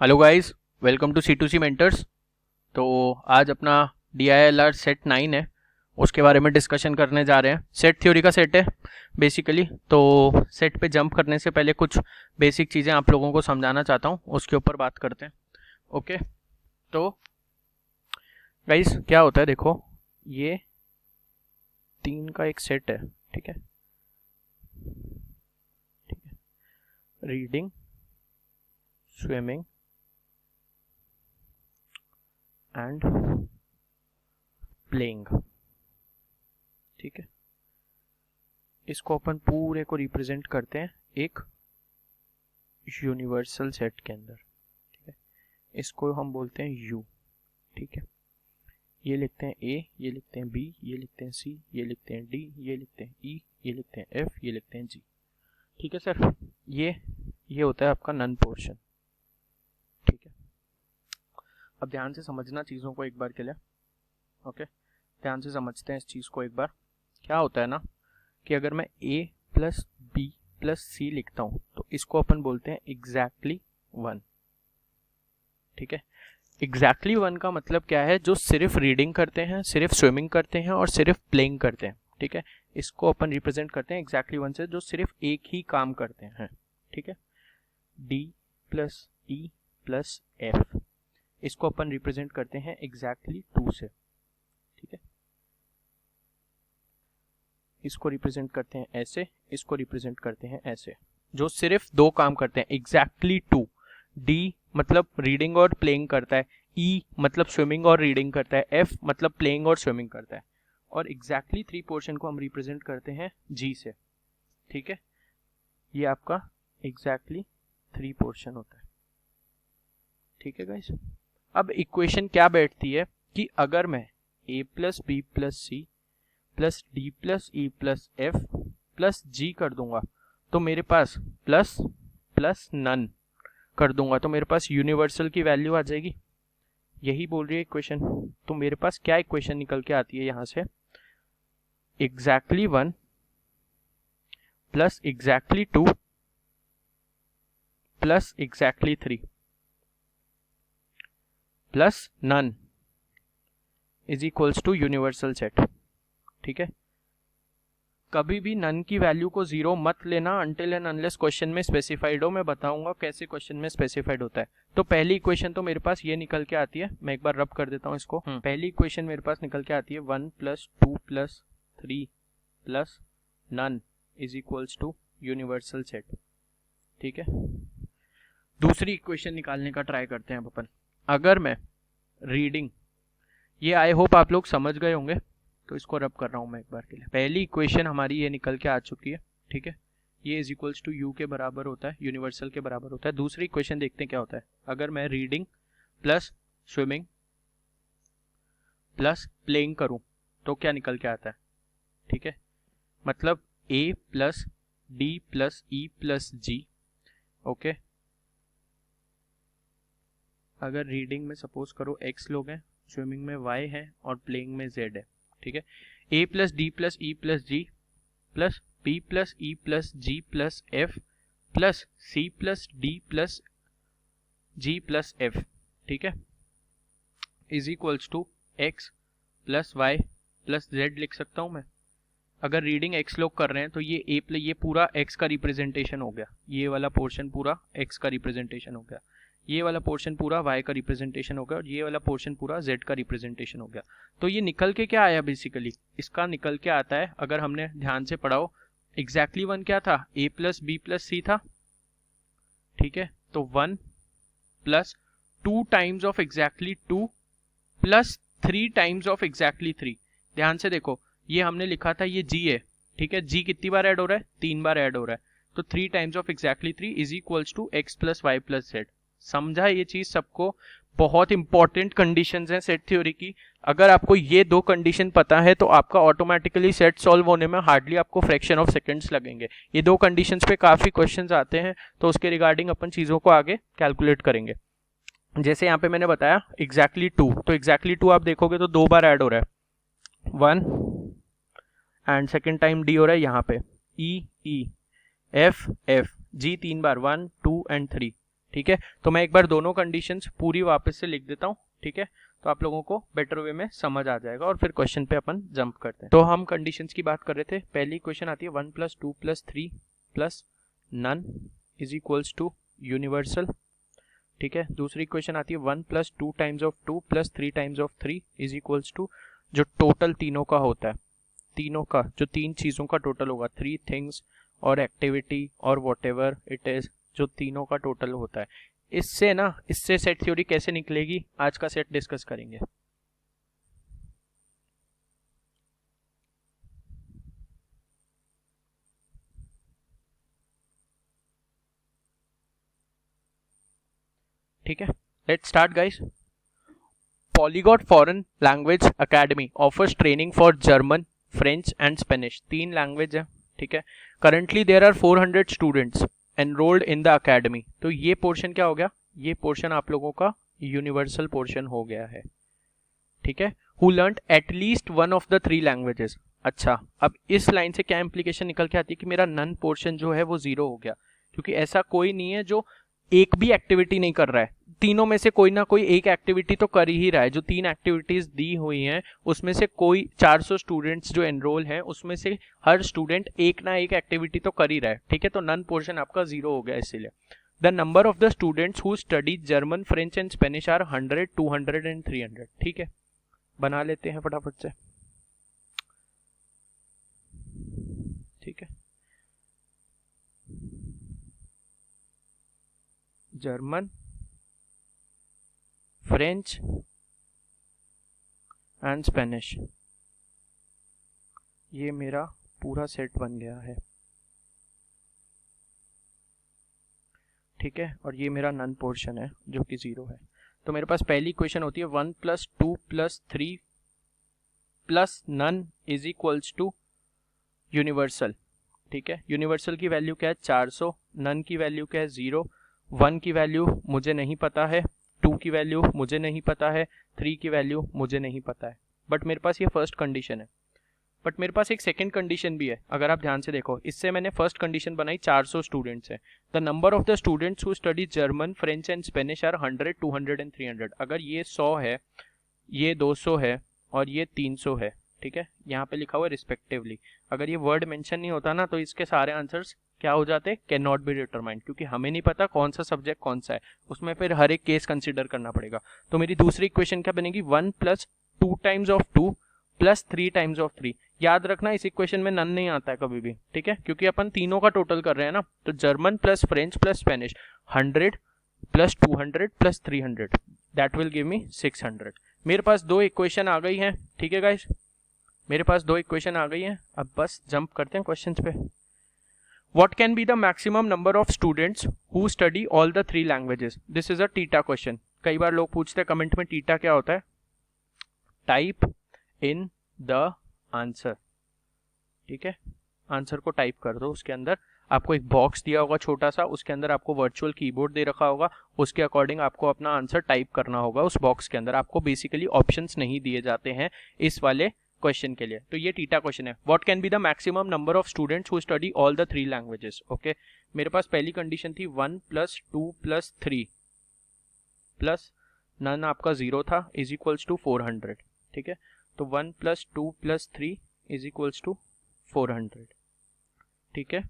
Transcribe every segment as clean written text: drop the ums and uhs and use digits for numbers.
Hello guys, welcome to C2C mentors. तो आज अपना DILR सेट 9 है, उसके बारे में डिस्कशन करने जा रहे हैं। सेट थ्योरी का सेट है बेसिकली। तो सेट पे जंप करने से पहले कुछ बेसिक चीज़ें आप लोगों को समझाना चाहता हूँ, उसके ऊपर बात करते हैं। ओके, तो गाइस क्या होता है, देखो ये 3 का एक सेट है, ठीक है। रीडिंग, स्विमिंग एंड प्लेइंग, ठीक है। इसको अपन पूरे को रिप्रेजेंट करते हैं एक यूनिवर्सल सेट के अंदर, ठीक है। इसको हम बोलते हैं यू, ठीक है। ये लिखते हैं ए, ये लिखते हैं बी, ये लिखते हैं सी, ये लिखते हैं डी, ये लिखते हैं ई, ये लिखते हैं एफ, ये लिखते हैं जी, ठीक है सर। ये होता है आपका नन पोर्शन, ठीक है। अब ध्यान से समझना चीज़ों को एक बार के लिए, ओके। ध्यान से समझते हैं इस चीज़ को एक बार। क्या होता है ना कि अगर मैं a प्लस बी प्लस सी लिखता हूँ तो इसको अपन बोलते हैं एग्जैक्टली 1, ठीक है। एग्जैक्टली 1 का मतलब क्या है? जो सिर्फ रीडिंग करते हैं, सिर्फ स्विमिंग करते हैं और सिर्फ प्लेइंग करते हैं, ठीक है। इसको अपन रिप्रेजेंट करते हैं एग्जैक्टली 1 से, जो सिर्फ एक ही काम करते हैं, ठीक है। d plus e plus f, इसको अपन रिप्रेजेंट करते हैं एग्जैक्टली 2 से, ठीक है। इसको रिप्रेजेंट करते हैं ऐसे, इसको रिप्रेजेंट करते हैं ऐसे, जो सिर्फ दो काम करते हैं एग्जैक्टली 2। D मतलब रीडिंग और प्लेइंग करता है, E मतलब स्विमिंग और रीडिंग करता है, F मतलब प्लेइंग और स्विमिंग करता है, और एग्जैक्टली 3 पोर्शन को हम रिप्रेजेंट करते हैं G से, ठीक है। ये आपका एग्जैक्टली 3 पोर्शन होता है, ठीक है गाइस। अब इक्वेशन क्या बैठती है कि अगर मैं a plus B plus C plus D plus E plus F plus G कर दूंगा तो मेरे पास प्लस प्लस नन कर दूंगा तो मेरे पास यूनिवर्सल की वैल्यू आ जाएगी। यही बोल रही है इक्वेशन। तो मेरे पास क्या इक्वेशन निकल के आती है यहां से? Exactly 1 plus exactly 2 plus exactly 3 plus none is equals to universal set, ठीक है। कभी भी नन की वैल्यू को जीरो मत लेना अनटिल एंड अनलेस क्वेश्चन में स्पेसिफाइड हो। मैं बताऊंगा कैसे क्वेश्चन में स्पेसिफाइड होता है। तो पहली इक्वेशन तो मेरे पास ये निकल के आती है, मैं एक बार रब कर देता हूँ इसको। पहली इक्वेशन मेरे पास निकल के आती है 1 plus 2 plus 3 plus none is equals to universal set, ठीक है। दूसरी इक्वेशन निकालने का ट्राई करते हैं अपन। अगर मैं रीडिंग, ये आई होप आप लोग समझ गए होंगे, तो इसको रब कर रहा हूं मैं एक बार के लिए। पहली इक्वेशन हमारी ये निकल के आ चुकी है, ठीक है। ये इज इक्वल्स टू यू के बराबर होता है, यूनिवर्सल के बराबर होता है। दूसरी इक्वेशन देखते हैं क्या होता है। अगर मैं reading plus swimming plus playing करूं तो क्या निकल के आता है, ठीक है। मतलब a plus D plus E plus G, okay. अगर रीडिंग में सपोज करो x लोग हैं, स्विमिंग में y है और प्लेइंग में z है, ठीक है। a plus D plus E plus G plus p plus E plus G plus f plus c plus D plus G plus f, ठीक है, is equals to x plus Y plus z लिख सकता हूं मैं। अगर reading x लोग कर रहे हैं तो ये पूरा x का रिप्रेजेंटेशन हो गया, ये वाला पोर्शन पूरा x का रिप्रेजेंटेशन हो गया, ये वाला पोर्शन पूरा y का रिप्रेजेंटेशन हो गया और ये वाला पोर्शन पूरा z का रिप्रेजेंटेशन हो गया। तो ये निकल के क्या आया बेसिकली? इसका निकल के आता है, अगर हमने ध्यान से पढ़ा हो, एग्जैक्टली 1 क्या था? a प्लस बी प्लस सी था, ठीक है। तो 1 plus 2 times of exactly 2 plus 3 times of exactly 3। ध्यान से देखो, ये हमने लिखा था ये g है, ठीक है। g कितनी बार ऐड हो रहा है? 3 बार ऐड हो रहा है। तो 3 times of exactly 3 is equals to x plus Y plus Z. समझा ये चीज सबको? बहुत इंपॉर्टेंट कंडीशंस हैं सेट थ्योरी की। अगर आपको ये दो कंडीशन पता है तो आपका ऑटोमेटिकली सेट सॉल्व होने में हार्डली आपको फ्रैक्शन ऑफ सेकंड्स लगेंगे। ये दो कंडीशंस पे काफी क्वेश्चंस आते हैं, तो उसके रिगार्डिंग अपन चीजों को आगे कैलकुलेट करेंगे। जैसे यहाँ पे मैंने बताया एग्जैक्टली 2, तो एग्जैक्टली 2 आप देखोगे तो 2 बार ऐड हो रहा है, 1 एंड सेकेंड टाइम डी हो रहा है यहाँ पे, E E F F G 3 बार, 1 2 एंड 3, ठीक है। तो मैं एक बार दोनों कंडीशंस पूरी वापस से लिख देता हूँ, ठीक है, तो आप लोगों को बेटर वे में समझ आ जाएगा और फिर क्वेश्चन पे अपन जंप करते हैं। तो हम कंडीशंस की बात कर रहे थे। पहली क्वेश्चन आती है 1 + 2 + 3 + none is equals to universal, ठीक है। दूसरी क्वेश्चन आती है 1 + 2 × 2 + 3 × 3 इज इक्वल्स टू जो टोटल तीनों का होता है, तीनों का जो तीन चीज़ों का टोटल होगा, 3 थिंग्स और एक्टिविटी और व्हाटएवर इट इज, जो तीनों का टोटल होता है। इससे सेट थ्योरी कैसे निकलेगी, आज का सेट डिस्कस करेंगे। ठीक है, let's start guys. Polyglot foreign language academy offers training for German, French and Spanish. 3 language है, ठीक है। Currently there are 400 students enrolled in the academy. तो ये पोर्शन क्या हो गया, ये पोर्शन आप लोगों का यूनिवर्सल पोर्शन हो गया है, ठीक है। Who learned at least one of the 3 languages. अच्छा, अब इस लाइन से क्या इंप्लीकेशन निकल के आती है कि मेरा नन पोर्शन जो है वो 0 हो गया, क्योंकि ऐसा कोई नहीं है जो एक भी एक्टिविटी नहीं कर रहा है। तीनों में से कोई ना कोई एक एक्टिविटी तो कर ही रहा है। जो 3 एक्टिविटीज दी हुई हैं उसमें से कोई 400 स्टूडेंट्स जो एनरोल हैं उसमें से हर स्टूडेंट एक ना एक एक्टिविटी तो कर ही रहा है, ठीक है। तो नन पोर्शन आपका 0 हो गया। इसीलिए the number of the students who study German, French and Spanish are 100, 200 and 300, ठीक है। बना लेते हैं फटाफट से, ठीक है। जर्मन, फ्रेंच एंड स्पेनिश, ये मेरा पूरा सेट बन गया है, ठीक है। और ये मेरा नन पोर्शन है जो कि 0 है। तो मेरे पास पहली क्वेश्चन होती है 1 + 2 + 3 + none is equals to universal, ठीक है। यूनिवर्सल की वैल्यू क्या है 400, नन की वैल्यू क्या है 0, 1 की वैल्यू मुझे नहीं पता है, 2 की वैल्यू मुझे नहीं पता है, 3 की वैल्यू मुझे नहीं पता है। बट मेरे पास ये फर्स्ट कंडीशन है। बट मेरे पास एक सेकंड कंडीशन भी है। अगर आप ध्यान से देखो, इससे मैंने फर्स्ट कंडीशन बनाई 400 स्टूडेंट्स है। The number of the students who study German, French and Spanish are 100, 200 and 300। अगर ये 100 है, ये 200 है और ये 300 है, ठीक है। यहाँ पे लिखा हुआ है रिस्पेक्टिवली। अगर ये वर्ड मेंशन नहीं होता ना तो इसके सारे आंसर्स क्या हो जाते, कैन नॉट बी डिटरमाइंड, क्योंकि हमें नहीं पता कौन सा सब्जेक्ट कौन सा है, उसमें फिर हर एक केस कंसिडर करना पड़ेगा। तो मेरी दूसरी इक्वेशन क्या बनेगी 1 + 2 × 2 + 3 × 3। याद रखना इस इक्वेशन में नन नहीं आता है कभी भी, ठीक है, क्योंकि अपन तीनों का टोटल कर रहे हैं ना। तो German + French + Spanish 100 + 200 + 300 that will give मी 600। मेरे पास 2 इक्वेशन आ गई हैं, ठीक है गाइस, मेरे पास 2 इक्वेशन आ गई हैं। अब बस जंप करते हैं क्वेश्चन पे। What can be the maximum number of students who study all the 3 languages? This is a TETA question. कई बार लोग पूछते हैं कमेंट में TETA क्या होता है। टाइप इन द आंसर, ठीक है। आंसर को टाइप कर दो। उसके अंदर आपको एक बॉक्स दिया होगा छोटा सा, उसके अंदर आपको वर्चुअल कीबोर्ड दे रखा होगा, उसके अकॉर्डिंग आपको अपना आंसर टाइप करना होगा उस बॉक्स के अंदर। आपको बेसिकली ऑप्शंस नहीं दिए जाते हैं इस वाले क्वेश्चन के लिए। तो ये टीटा क्वेश्चन है। What can be the maximum number of students who study all the 3 languages. Okay, मेरे पास पहली कंडीशन थी 1 + 2 + 3 प्लस नन आपका 0 था इज इक्वल्स टू 400, ठीक है। तो 1 + 2 + 3 इज इक्वल्स टू 400, ठीक है।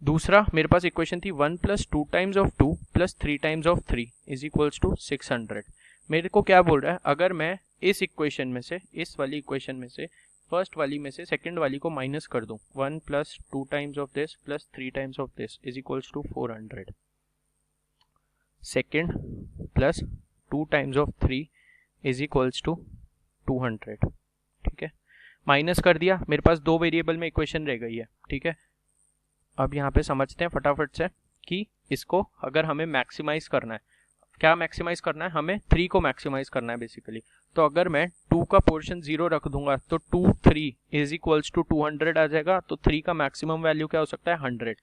दूसरा मेरे पास इक्वेशन थी 1 + 2 × 2 + 3 × 3 इज इक्वल्स टू 600। मेरे को क्या बोल रहा है, अगर मैं इस इक्वेशन में से, इस वाली इक्वेशन में से, फर्स्ट वाली में से सेकंड वाली को माइनस कर दूं, 1 + 2 × this + 3 × this is equals to 400, second + 2 × 3 is equals to 200, ठीक है। माइनस कर दिया, मेरे पास 2 वेरिएबल में इक्वेशन रह गई है, ठीक है। अब यहाँ पे समझते हैं फटाफट से कि इसको अगर हमें मैक्सिमाइज करना है, क्या मैक्सिमाइज करना है, हमें 3 को मैक्सिमाइज करना है बेसिकली। तो अगर मैं 2 का पोर्शन 0 रख दूंगा तो 2 3 इज इक्वल्स टू 200 आ जाएगा। तो 3 का मैक्सिमम वैल्यू क्या हो सकता है 100।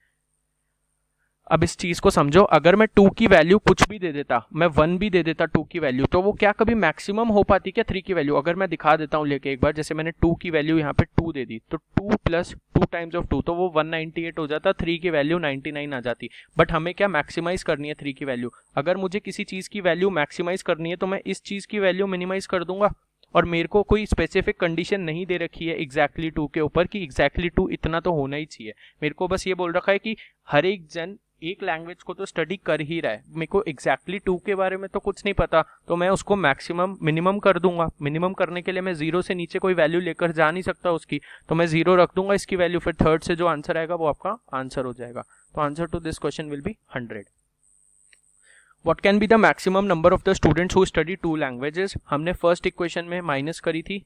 अब इस चीज को समझो, अगर मैं 2 की वैल्यू कुछ भी दे देता, मैं 1 भी दे देता 2 की वैल्यू, तो वो क्या कभी मैक्सिमम हो पाती क्या 3 की वैल्यू? अगर मैं दिखा देता हूँ लेके एक बार, जैसे मैंने 2 की वैल्यू यहाँ पे 2 दे दी, तो 2 प्लस 2 टाइम्स ऑफ 2, तो वो 198 हो जाता, 3 की वैल्यू 99 आ जाती। बट हमें क्या मैक्सिमाइज करनी है 3 की वैल्यू। अगर मुझे किसी चीज की वैल्यू मैक्सिमाइज करनी है तो मैं इस चीज की वैल्यू मिनिमाइज कर दूंगा, और मेरे को कोई स्पेसिफिक कंडीशन नहीं दे रखी है एग्जैक्टली 2 के ऊपर कि एग्जैक्टली 2 इतना तो होना ही चाहिए। मेरे को बस ये बोल रखा है कि हर एक जन एक लैंग्वेज को तो स्टडी कर ही रहा है, मेरे को एग्जैक्टली 2 के बारे में तो कुछ नहीं पता, तो मैं उसको मैक्सिमम मिनिमम कर दूंगा। मिनिमम करने के लिए मैं 0 से नीचे कोई वैल्यू लेकर जा नहीं सकता उसकी, तो मैं 0 रख दूंगा इसकी वैल्यू, फिर थर्ड से जो आंसर आएगा वो आपका आंसर हो जाएगा। तो answer to this question will be 100। What can be the maximum number of the students who study 2 languages? हमने फर्स्ट इक्वेशन में माइनस करी थी,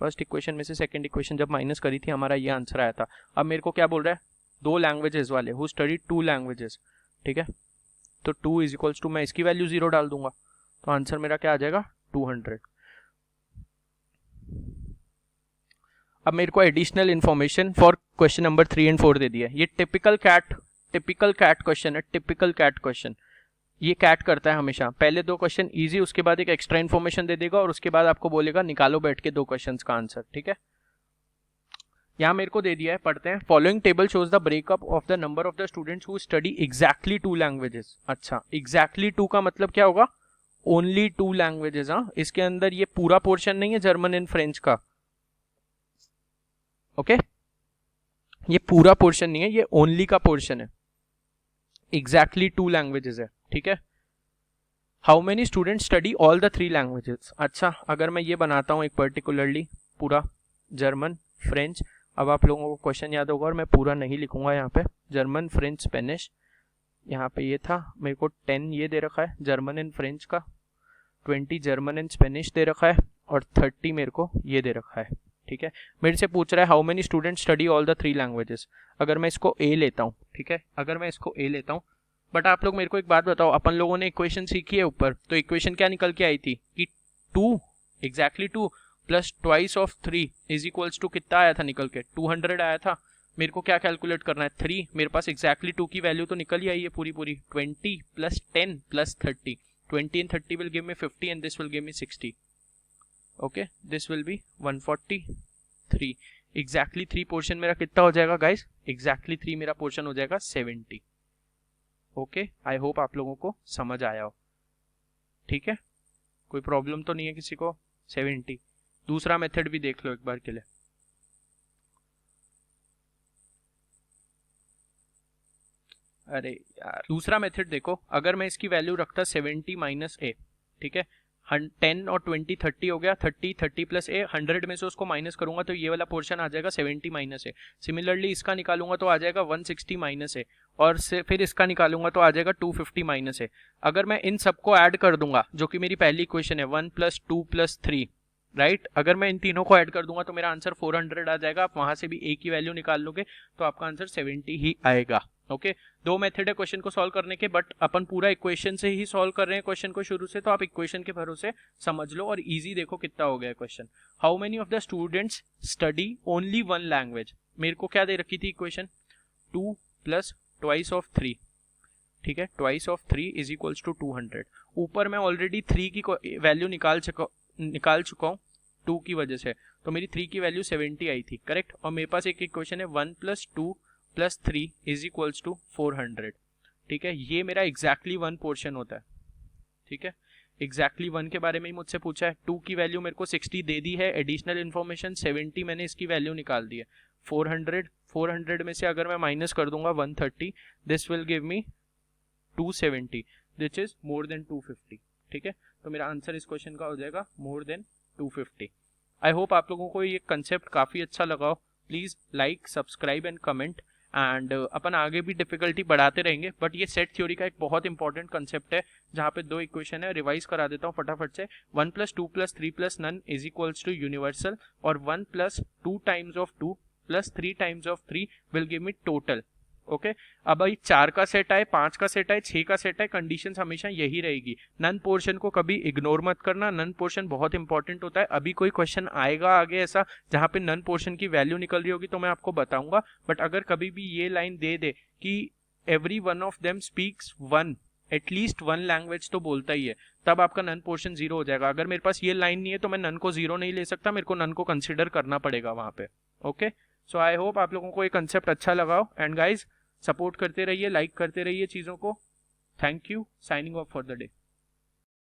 फर्स्ट इक्वेशन में से सेकंड इक्वेशन जब माइनस करी थी हमारा ये आंसर आया था। अब मेरे को क्या बोल रहा है, 2 लैंग्वेजेस वाले हु स्टडी 2 लैंग्वेजेस, ठीक है, तो 2 इज इक्वल्स टू, मैं इसकी वैल्यू 0 डाल दूंगा, तो आंसर मेरा क्या आ जाएगा 200। अब मेरे को additional information for question number 3 and 4 दे दिया। ये टिपिकल कैट क्वेश्चन है, टिपिकल कैट क्वेश्चन। ये कैट करता है हमेशा, पहले 2 क्वेश्चन इजी, उसके बाद एक एक्स्ट्रा इन्फॉर्मेशन दे देगा, और उसके बाद आपको बोलेगा निकालो बैठ के 2 क्वेश्चंस का आंसर, ठीक है। यहाँ मेरे को दे दिया है, पढ़ते हैं। Following table shows the breakup of the number of the students who study exactly 2 languages. अच्छा, एग्जैक्टली 2 का मतलब क्या होगा, ओनली 2 लैंग्वेजेस। हाँ, इसके अंदर ये पूरा पोर्शन नहीं है जर्मन एंड फ्रेंच का, ओके, ये पूरा पोर्शन नहीं है, ये ओनली का पोर्शन है, एग्जैक्टली 2 लैंग्वेजेस है, ठीक है। How many student study all the 3 languages. अच्छा, अगर मैं ये बनाता हूँ एक पर्टिकुलरली पूरा जर्मन फ्रेंच, अब आप लोगों को क्वेश्चन याद होगा और मैं पूरा नहीं लिखूंगा यहाँ पे, जर्मन फ्रेंच स्पेनिश, यहाँ पे ये था, मेरे को 10 ये दे रखा है जर्मन एंड फ्रेंच का, 20 जर्मन एंड स्पेनिश दे रखा है, और 30 मेरे को ये दे रखा है, ठीक है। मेरे से पूछ रहा है how many student study all the 3 languages. अगर मैं इसको ए लेता हूँ, ठीक है, अगर मैं इसको ए लेता हूँ, बट आप लोग मेरे को एक बात बताओ, अपन लोगों ने इक्वेशन सीखी है ऊपर, तो इक्वेशन क्या निकल के आई थी कि 2 exactly 2 plus twice of 3 is equals to कितना आया था निकल के, 200 आया था। मेरे को क्या कैलकुलेट करना है, 3, मेरे पास एग्जैक्टली 2 की वैल्यू तो निकल ही आई है पूरी पूरी, 20 plus 10 plus 30, 20 and 30 will give me 50 and this will give me 60, okay, this will be 143। Exactly 3 portion मेरा कितना हो जाएगा गाइस, एग्जैक्टली 3 मेरा पोर्शन हो जाएगा 70। ओके, आई होप आप लोगों को समझ आया हो, ठीक है, कोई प्रॉब्लम तो नहीं है किसी को। 70। दूसरा मेथड भी देख लो एक बार के लिए। अरे यार, दूसरा मेथड देखो, अगर मैं इसकी वैल्यू रखता 70 माइनस ए, ठीक है, 10 और 20 30 हो गया, 30 प्लस ए, 100 में से उसको माइनस करूंगा तो ये वाला पोर्शन आ जाएगा 70 माइनस ए। सिमिलरली इसका निकालूंगा तो आ जाएगा 160 माइनस ए, और से फिर इसका निकालूंगा तो आ जाएगा 250 माइनस ए। अगर मैं इन सबको ऐड कर दूंगा, जो कि मेरी पहली इक्वेशन है 1 प्लस 2 प्लस 3, राइट, अगर मैं इन तीनों को ऐड कर दूंगा तो मेरा आंसर 400 आ जाएगा। आप वहां से भी ए की वैल्यू निकाल लोगे तो आपका आंसर 70 ही आएगा। ओके, 2 मेथड है क्वेश्चन को सॉल्व करने के, बट अपन पूरा इक्वेशन से ही सॉल्व कर रहे हैं क्वेश्चन को शुरू से, तो आप इक्वेशन के भरोसे समझ लो, और इजी देखो कितना हो गया question. How many of the students study only 1 language. मेरे को क्या दे रखी थी इक्वेशन, 2 प्लस ट्वाइस ऑफ 3, ठीक है, twice of 3 is equals to 200। ऊपर मैं ऑलरेडी 3 की वैल्यू निकाल चुका हूँ 2 की वजह से, तो मेरी 3 की वैल्यू 70 आई थी, करेक्ट। और मेरे पास एक इक्वेशन है 1 plus 2 plus 3 is equals to 400, ठीक है, ये मेरा एग्जैक्टली 1 पोर्शन होता है, ठीक है। एग्जैक्टली 1 के बारे में ही मुझसे पूछा है, 2 की वैल्यू मेरे को 60 दे दी है, एडिशनल इन्फॉर्मेशन 70 मैंने इसकी वैल्यू निकाल दी है, 400 में से अगर मैं माइनस कर दूंगा 130, this will give me 270 which is more than 250, ठीक है। तो मेरा आंसर इस क्वेश्चन का हो जाएगा मोर देन 250। आई होप आप लोगों को ये कंसेप्ट काफी अच्छा लगा हो। Please like, subscribe and comment, and अपन आगे भी डिफिकल्टी बढ़ाते रहेंगे, बट ये सेट थ्योरी का एक बहुत इंपॉर्टेंट कंसेप्ट है जहाँ पे 2 इक्वेशन है, रिवाइज करा देता हूँ फटाफट से। 1 plus 2 plus 3 plus none is equals to universal, और 1 plus 2 times of 2 plus 3 times of 3 will give me total. Okay अब भाई 4 का सेट आए, 5 का सेट आए, 6 का सेट आए, कंडीशन हमेशा यही रहेगी। नन पोर्शन को कभी इग्नोर मत करना, नन पोर्शन बहुत इंपॉर्टेंट होता है। अभी कोई क्वेश्चन आएगा आगे ऐसा जहां पे नन पोर्शन की वैल्यू निकल रही होगी तो मैं आपको बताऊंगा, बट अगर कभी भी ये लाइन दे दे कि every one of them speaks one, at least one language तो बोलता ही है, तब आपका नन पोर्शन 0 हो जाएगा। अगर मेरे पास ये लाइन नहीं है तो मैं नन को 0 नहीं ले सकता, मेरे को नन को कंसिडर करना पड़ेगा वहां पे। ओके सो आई होप आप लोगों को ये कंसेप्ट अच्छा लगा हो, एंड गाइज सपोर्ट करते रहिए, लाइक करते रहिए चीज़ों को। Thank you, signing off for the day.